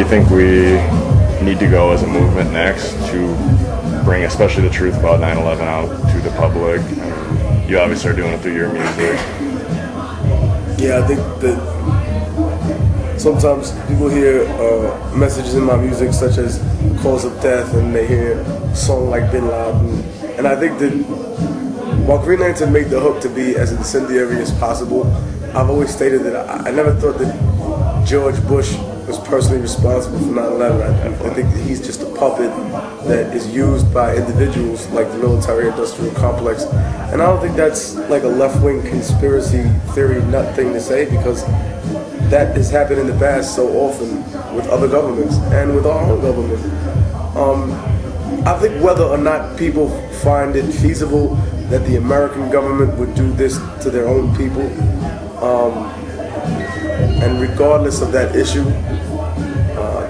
do you think we need to go as a movement next to bring especially the truth about 9/11 out to the public? You obviously are doing it through your music. Yeah, I think that sometimes people hear messages in my music such as the cause of death, and they hear a song like Bin Laden. And I think that while Green Lantern made the hook to be as incendiary as possible, I've always stated that I never thought that George Bush was personally responsible for 9/11. I think that he's just a puppet that is used by individuals like the military-industrial complex. And I don't think that's like a left-wing conspiracy theory nut thing to say, because that has happened in the past so often with other governments and with our own government. I think whether or not people find it feasible that the American government would do this to their own people, and regardless of that issue,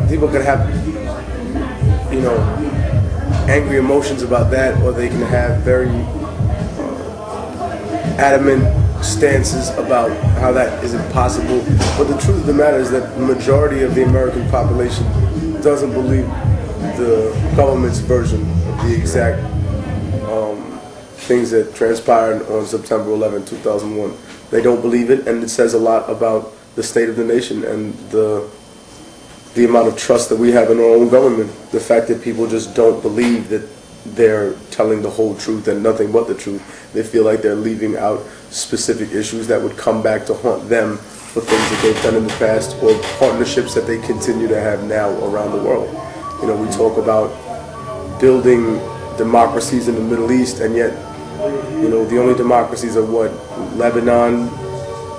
people can have, angry emotions about that, or they can have very adamant stances about how that is impossible. But the truth of the matter is that the majority of the American population doesn't believe the government's version of the exact things that transpired on September 11, 2001. They don't believe it, and it says a lot about the state of the nation and the amount of trust that we have in our own government. The fact that people just don't believe that they're telling the whole truth and nothing but the truth. They feel like they're leaving out specific issues that would come back to haunt them for things that they've done in the past, or partnerships that they continue to have now around the world. We talk about building democracies in the Middle East, and yet, the only democracies are what? Lebanon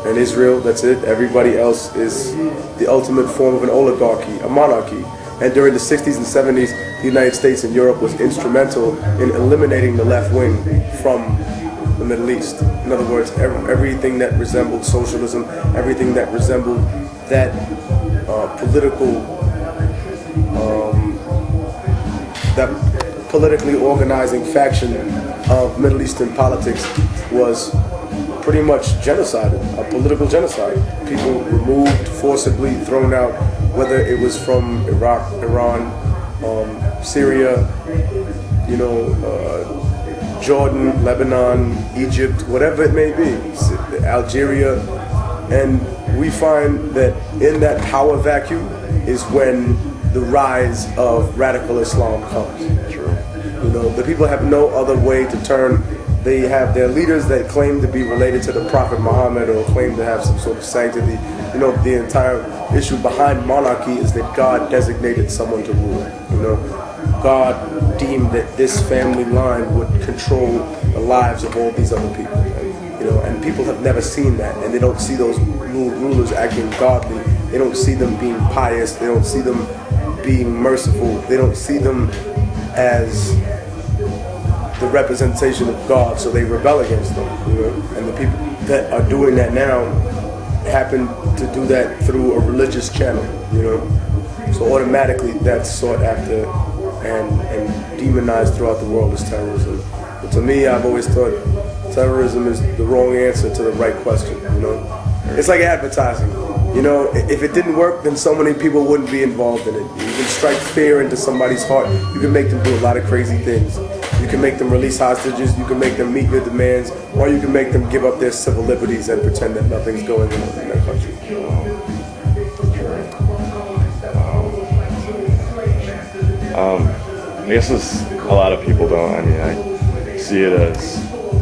and Israel, that's it. Everybody else is the ultimate form of an oligarchy, a monarchy. And during the 60s and 70s, the United States and Europe was instrumental in eliminating the left wing from the Middle East. In other words, everything that resembled socialism, everything that resembled that politically organizing faction of Middle Eastern politics was pretty much genocide, a political genocide. People removed, forcibly thrown out, whether it was from Iraq, Iran, Syria, Jordan, Lebanon, Egypt, whatever it may be, Algeria. And we find that in that power vacuum is when the rise of radical Islam comes. True. The people have no other way to turn. They have their leaders that claim to be related to the Prophet Muhammad, or claim to have some sort of sanctity. The entire issue behind monarchy is that God designated someone to rule. God deemed that this family line would control the lives of all these other people. And people have never seen that, and they don't see those rulers acting godly. They don't see them being pious. They don't see them being merciful. They don't see them as the representation of God, so they rebel against them. And the people that are doing that now happen to do that through a religious channel. So automatically that's sought after and demonized throughout the world as terrorism. But to me, I've always thought terrorism is the wrong answer to the right question. It's like advertising. If it didn't work, then so many people wouldn't be involved in it. You can strike fear into somebody's heart. You can make them do a lot of crazy things. You can make them release hostages. You can make them meet your demands, or you can make them give up their civil liberties and pretend that nothing's going on in their country. I guess a lot of people don't. I see it as,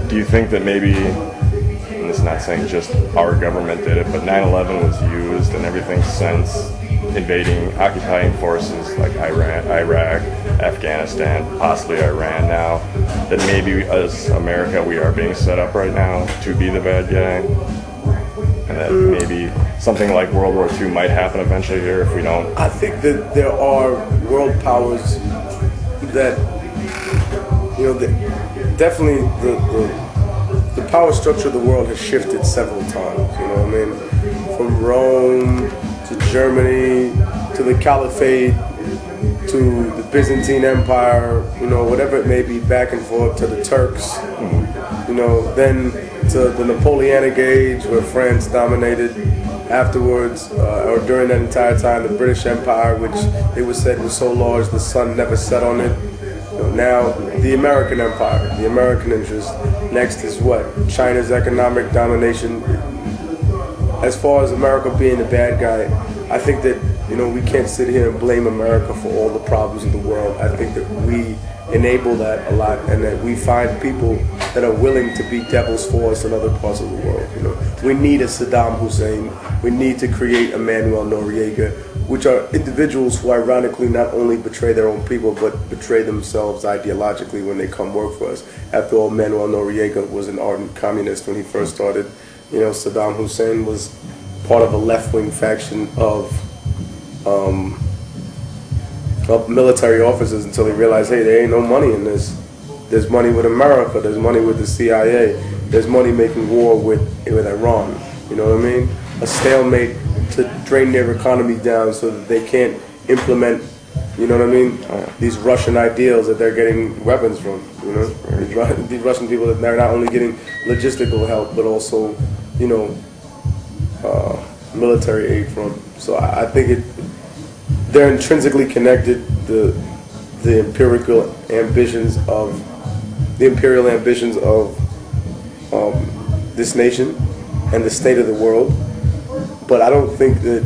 do you think that maybe, and it's not saying just our government did it, but 9/11 was used and everything since invading, occupying forces like Iraq, Afghanistan, possibly Iran now, that maybe as America we are being set up right now to be the bad guy? And that maybe something like World War II might happen eventually here if we don't? I think that there are world powers that, definitely the power structure of the world has shifted several times. From Rome to Germany to the Caliphate to the Byzantine Empire, whatever it may be, back and forth to the Turks. then to the Napoleonic age where France dominated. Afterwards, or during that entire time, the British Empire, which it was said was so large the sun never set on it. Now, the American Empire, the American interest. Next is what? China's economic domination. As far as America being the bad guy, I think that, we can't sit here and blame America for all the problems in the world. I think that we enable that a lot, and that we find people that are willing to be devils for us in other parts of the world. We need a Saddam Hussein. We need to create a Manuel Noriega, which are individuals who ironically not only betray their own people, but betray themselves ideologically when they come work for us. After all, Manuel Noriega was an ardent communist when he first started. Saddam Hussein was part of a left-wing faction of military officers until he realized, hey, there ain't no money in this. There's money with America. There's money with the CIA. There's money making war with Iran. You know what I mean? A stalemate to drain their economy down so that they can't implement, these Russian ideals that they're getting weapons from. These Russian people that they're not only getting logistical help, but also, military aid from. So I think they're intrinsically connected. The imperial ambitions of this nation and the state of the world. But I don't think that,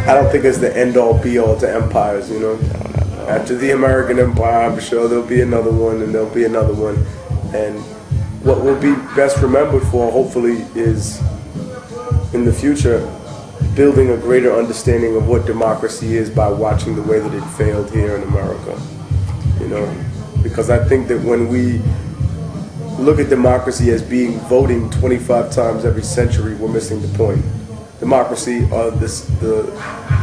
I don't think it's the end-all be-all to empires, After the American Empire, I'm sure there'll be another one, and there'll be another one. And what will be best remembered for, hopefully, is, in the future, building a greater understanding of what democracy is by watching the way that it failed here in America. Because I think that when we look at democracy as being voting 25 times every century, we're missing the point. Democracy are the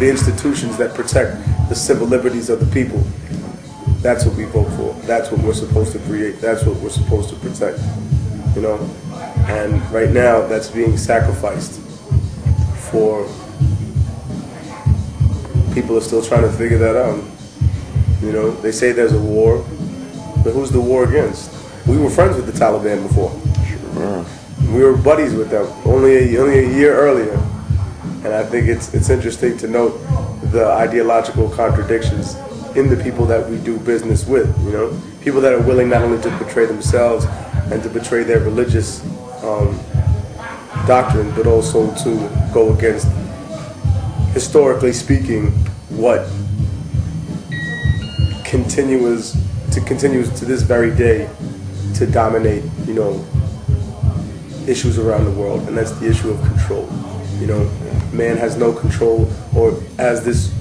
institutions that protect the civil liberties of the people. That's what we vote for. That's what we're supposed to create. That's what we're supposed to protect. And right now, that's being sacrificed for. People are still trying to figure that out. They say there's a war, but who's the war against? We were friends with the Taliban before. Sure. We were buddies with them only a year earlier. And I think it's interesting to note the ideological contradictions in the people that we do business with. People that are willing not only to betray themselves and to betray their religious doctrine, but also to go against, historically speaking, what continues to this very day to dominate, issues around the world, and that's the issue of control. Man has no control, or has this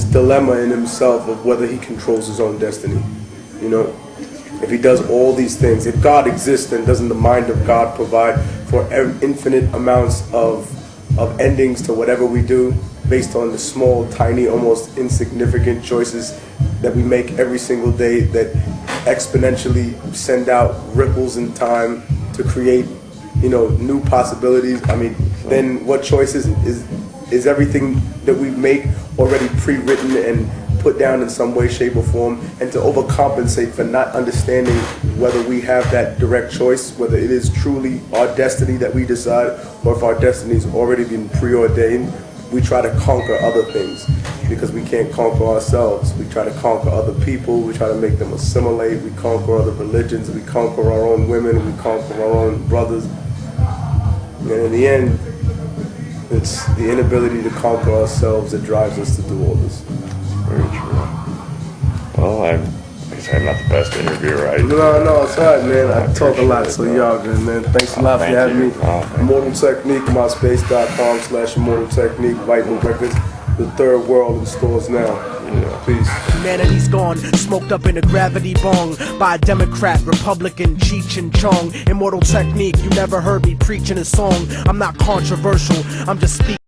dilemma in himself of whether he controls his own destiny. If he does all these things, if God exists, then doesn't the mind of God provide for infinite amounts of endings to whatever we do, based on the small, tiny, almost insignificant choices that we make every single day that exponentially send out ripples in time to create, new possibilities? Then what choices is everything that we make already pre-written and put down in some way, shape, or form? And to overcompensate for not understanding whether we have that direct choice, whether it is truly our destiny that we decide, or if our destiny's already been preordained, we try to conquer other things because we can't conquer ourselves. We try to conquer other people. We try to make them assimilate. We conquer other religions. We conquer our own women. We conquer our own brothers. And in the end, it's the inability to conquer ourselves that drives us to do all this. Very true. Well, I guess I'm not the best interviewer. No, it's all right, man. I talk a lot, so y'all good, man. Thanks a lot for having me. Immortal Technique, myspace.com/Immortal Technique, Vital Records, the third world in stores now. Peace. Humanity's gone, smoked up in a gravity bong by a Democrat, Republican, Cheech and Chong. Immortal Technique, you never heard me preaching a song. I'm not controversial, I'm just speaking.